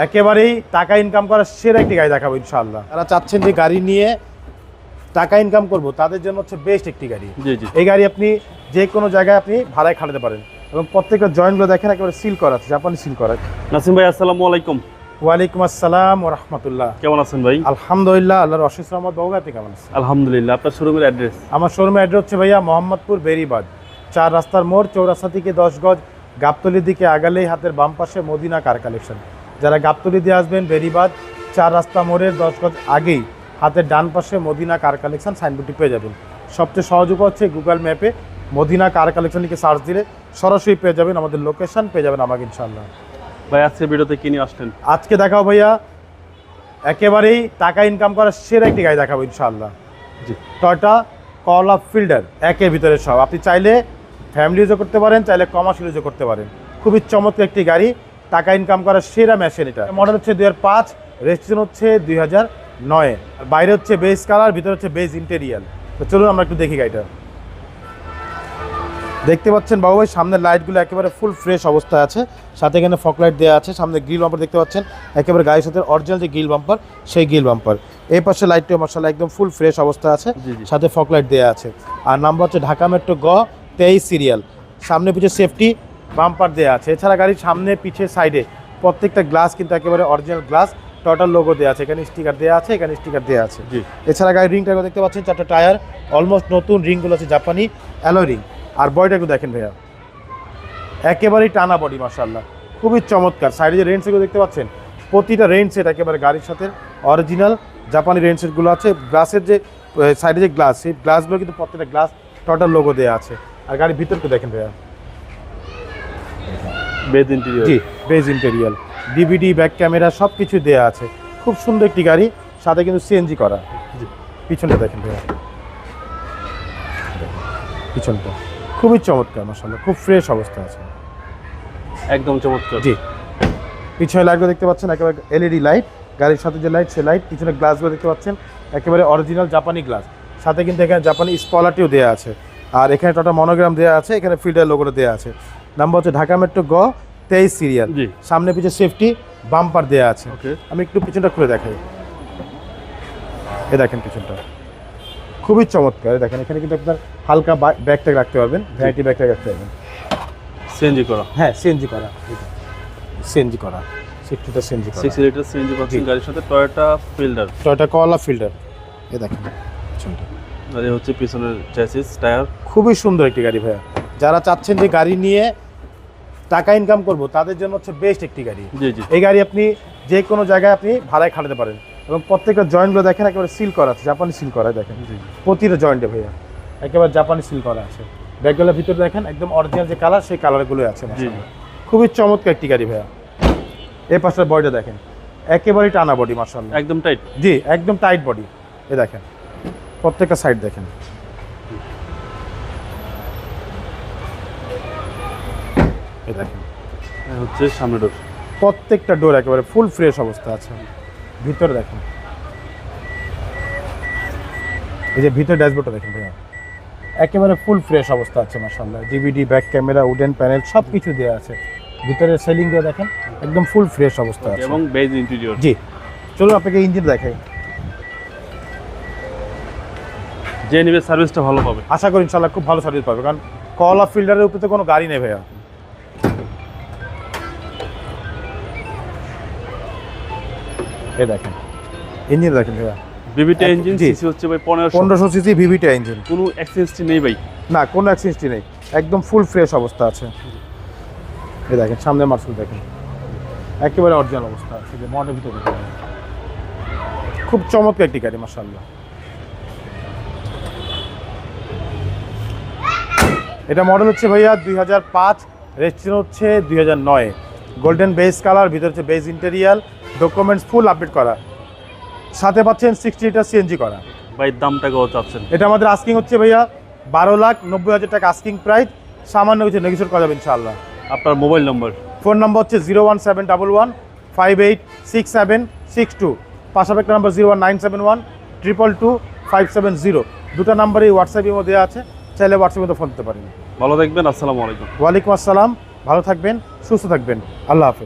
একেবারেই টাকা ইনকাম করার সেরা একটি গাড়ি দেখাবো ইনশাআল্লাহ। তারা চাচ্ছেন যে গাড়ি নিয়ে টাকা ইনকাম করব, তাদের জন্য হচ্ছে বেস্ট একটি গাড়ি। এই গাড়ি আপনি যে কোনো জায়গায় আপনি ভাড়ায় খাটাতে পারেন এবং প্রত্যেকটা জয়েন্টগুলো দেখেন একেবারে সিল করা আছে, জাপানি সিল করা। নাসিম ভাই আসসালামু আলাইকুম। ওয়ালাইকুম আসসালাম ওয়া রাহমাতুল্লাহ। কেমন আছেন ভাই? আলহামদুলিল্লাহ, আল্লাহর অশেষ রহমত। বাবু আপনি কেমন আছেন? আলহামদুলিল্লাহ। আপনার শোরুমের অ্যাড্রেস? আমার শোরুমের অ্যাড্রেস হচ্ছে ভাইয়া মোহাম্মদপুর বেরিবাদ, 4 রাস্তার মোড়, চৌরাস্তা থেকে 10 গজ গাবতলির দিকে আগালেই হাতের বাম পাশে মদিনা কার কালেকশন। যারা গাবতলি দিয়ে আসবেন বেরিবাদ 4 রাস্তা মোড়ের 10 গজ আগেই হাতের ডান পাশে মদিনা কার কালেকশন সাইনবোর্ডটি পেয়ে যাবেন। সবচেয়ে সহজ উপায় হচ্ছে গুগল ম্যাপে মদিনা কার কালেকশন লিখে সার্চ দিলে সরাসরি পেয়ে যাবেন, আমাদের লোকেশন পেয়ে যাবেন আমাকে ইনশাআল্লাহ। ভাই আজকে ভিডিওতে কি নিয়ে আসলেন? আজকে দেখাবো ভাইয়া একেবারেই টাকা ইনকাম করার সেরা একটি গাড়ি দেখাবো ইনশাআল্লাহ। জি, টয়োটা করলা ফিল্ডার, একের ভিতরে সব। আপনি চাইলে ফ্যামিলি ইউজও করতে পারেন, চাইলে কমার্শিয়াল ইউজও করতে পারেন। খুবই চমৎকার একটি গাড়ি, টাকা ইনকাম করার সেরা মেশিন এটা। মডেল হচ্ছে 2005, রেজিস্ট্রেশন হচ্ছে 2009। বাইরে হচ্ছে বেজ কালার, ভিতরে হচ্ছে বেজ ইন্টেরিয়াল। তো চলুন আমরা একটু দেখি গাড়িটা। দেখতে পাচ্ছেন বাবু ভাই সামনের লাইটগুলো একেবারে ফুল ফ্রেশ অবস্থায় আছে, সাথে এখানে ফক লাইট দেওয়া আছে। সামনে গ্রিল বাম্পার দেখতে পাচ্ছেন, একেবারে গাড়ির সাথে অরিজিনাল যে গ্রিল বাম্পার সেই গ্রিল বাম্পার। এই পাশে লাইটটিও মাশাআল্লাহ একদম ফুল ফ্রেশ অবস্থা আছে, সাথে ফক লাইট দেওয়া আছে। আর নাম্বার হচ্ছে ঢাকা মেট্রো গ 23 সিরিয়াল। সামনে পিছে সেফটি বাম্পার দেওয়া আছে। এছাড়া গাড়ির সামনে পিছে সাইডে প্রত্যেকটা গ্লাস কিন্তু একেবারে অরিজিনাল গ্লাস, টয়োটার লোগো দেওয়া আছে। এখানে স্টিকার দেওয়া আছে, এখানে স্টিকার দেওয়া আছে। এছাড়া গাড়ির রিংটা দেখতে পাচ্ছেন, 4টা টায়ার অলমোস্ট নতুন, রিংগুলো আছে জাপানি অ্যালয় রিং। আর বডিটা একটু দেখেন ভাইয়া, একেবারেই টানা বডি মাশাআল্লাহ, খুবই চমৎকার। সাইডে যে রেঞ্জ সেটগুলো দেখতে পাচ্ছেন, প্রতিটা রেঞ্জ সেট একেবারে গাড়ির সাথে অরিজিনাল জাপানি রেঞ্জ সেটগুলো আছে। গ্লাসের যে সাইডে যে গ্লাস, সেই গ্লাসগুলো কিন্তু প্রত্যেকটা গ্লাস টয়োটার লোগো দেওয়া আছে। আর গাড়ির ভিতরকে দেখেন ভাইয়া, বেজ ইন্টেরিয়র। জি, beige interior, DVD, back camera সব কিছু দেওয়া আছে। খুব সুন্দর একটি গাড়ি, সাথে কিন্তু সিএনজি করা। পিছনটা দেখেন ভাইয়া, পিছনটা খুবই চমৎকার মাশাআল্লাহ, খুব ফ্রেশ অবস্থা আছে, একদম চমৎকার। জি, পিছনে লাইটগুলো দেখতে পাচ্ছেন একেবারে এলইডি লাইট, গাড়ির সাথে যে লাইট সে লাইট। পিছনে গ্লাসগুলো দেখতে পাচ্ছেন একেবারে অরিজিনাল জাপানি গ্লাস, সাথে কিন্তু এখানে জাপানি স্পলারটিও দেওয়া আছে। আর এখানে টয়োটা মনোগ্রাম দেওয়া আছে, এখানে ফিল্ডার লোগোটা দেওয়া আছে। নাম্বার হচ্ছে ঢাকা মেট্রো গ 23 সিরিয়াল। সামনে পিছে সেফটি বাম্পার দেওয়া আছে। আমি একটু পিছনটা খুলে দেখাই, এ দেখেন পিছনটা খুবই চমৎকার। দেখেন এখানে কিন্তু আপনার হালকা ব্যাগ ট্যাগ রাখতে পারবেন, ভ্যারাইটি ব্যাগ ট্যাগ রাখতে পারবেন। সিএনজি করা? হ্যাঁ, সিএনজি করা, সিএনজি করা, সেফটিটা সিএনজি করা। 6 লিটার সিএনজি পাচ্ছেন গাড়ির সাথে। টয়োটা ফিল্ডার, টয়োটা করলা ফিল্ডার, এ দেখেন পিছনটা। আর এই হচ্ছে পিছনের চ্যাসিস, টায়ার। খুবই সুন্দর একটি গাড়ি ভাইয়া। যারা চাচ্ছেন যে গাড়ি নিয়ে টাকা ইনকাম করব, তাদের জন্য হচ্ছে বেস্ট একটি গাড়ি। জি জি। এই গাড়ি আপনি যে কোনো জায়গায় আপনি ভাড়ায় খাটাতে পারেন এবং প্রত্যেকটা জয়েন্টগুলো দেখেন একেবারে সিল করা আছে, জাপানি সিল করা। দেখেন প্রতিটা জয়েন্টে ভাইয়া একেবারে জাপানি সিল করা আছে। ব্যাগগুলোর ভিতরে দেখেন একদম অরিজিনাল যে কালার, সেই কালারগুলো আছে। খুবই চমৎকার একটি গাড়ি ভাইয়া। এই পাশের বডিটা দেখেন, একেবারেই টানা বডি মাশাআল্লাহ, একদম টাইট। জি, একদম টাইট বডি। এ দেখেন প্রত্যেকটা সাইড দেখেন, এ দেখেন হচ্ছে সামনের ডোর, প্রত্যেকটা ডোর একেবারে ফুল ফ্রেশ অবস্থা আছে। ভিতরে দেখেন, এই যে ভিতরে ড্যাশবোর্ডটা দেখেন ভাইয়া, একেবারে ফুল ফ্রেশ অবস্থা আছে মাশাআল্লাহ। DVD, back camera, wooden panel সব কিছু দেওয়া আছে। ভিতরে সেলিং দিয়ে দেখেন একদম ফুল ফ্রেশ অবস্থা আছে এবং বেজ ইন্টেরিয়র। জি, চলুন আপনাকে ইঞ্জিন দেখাই। যে নিবে সার্ভিসটা ভালো পাবে, আশা করি ইনশাআল্লাহ খুব ভালো সার্ভিস পাবে, কারণ করলা ফিল্ডারের উপরে তো কোনো গাড়ি নেই ভাইয়া। এ দেখেন ইঞ্জিন দেখেন ভাইয়া, ভিভিটা ইঞ্জিন। সিসি হচ্ছে ভাই 1500 সিসি ভিভিটা ইঞ্জিন। কোনো অ্যাক্সিডেন্ট নেই ভাই? না, কোনো অ্যাক্সিডেন্ট নেই, একদম ফুল ফ্রেশ অবস্থা আছে। এই দেখেন সামনে মার্সেল দেখেন, একেবারে অরিজিনাল অবস্থা আছে। যে মডেল ভিতরে দেখেন, খুব চমৎকার একটি গাড়ি মাশাআল্লাহ। এটা মডেল হচ্ছে ভাইয়া 2005, রেজিস্ট্রেশন হচ্ছে 2009। গোল্ডেন বেজ কালার, ভিতরে হচ্ছে বেজ ইন্টেরিয়াল, ডকুমেন্টস ফুল আপডেট করা, সাথে পাচ্ছেন 60 লিটার সিএনজি করা। ভাই দামটা কত চাচ্ছেন? এটা আমাদের আস্কিং হচ্ছে ভাইয়া 12,90,000 টাকা আস্কিং প্রাইস, সামান্য কিছু নেগোশিয়েট করা যাবে ইনশাআল্লাহ। আপনার মোবাইল নম্বর? ফোন নম্বর হচ্ছে 01711586762, পাশাপাশি একটা নাম্বার 01971222570। দুটো নাম্বারই হোয়াটসঅ্যাপের মধ্যে আছে, চাইলে হোয়াটসঅ্যাপের মধ্যে ফোন দিতে পারেন। ভালো থাকবেন, আসসালামু আলাইকুম। ওয়ালাইকুম আসসালাম, ভালো থাকবেন, সুস্থ থাকবেন, আল্লাহ হাফেজ।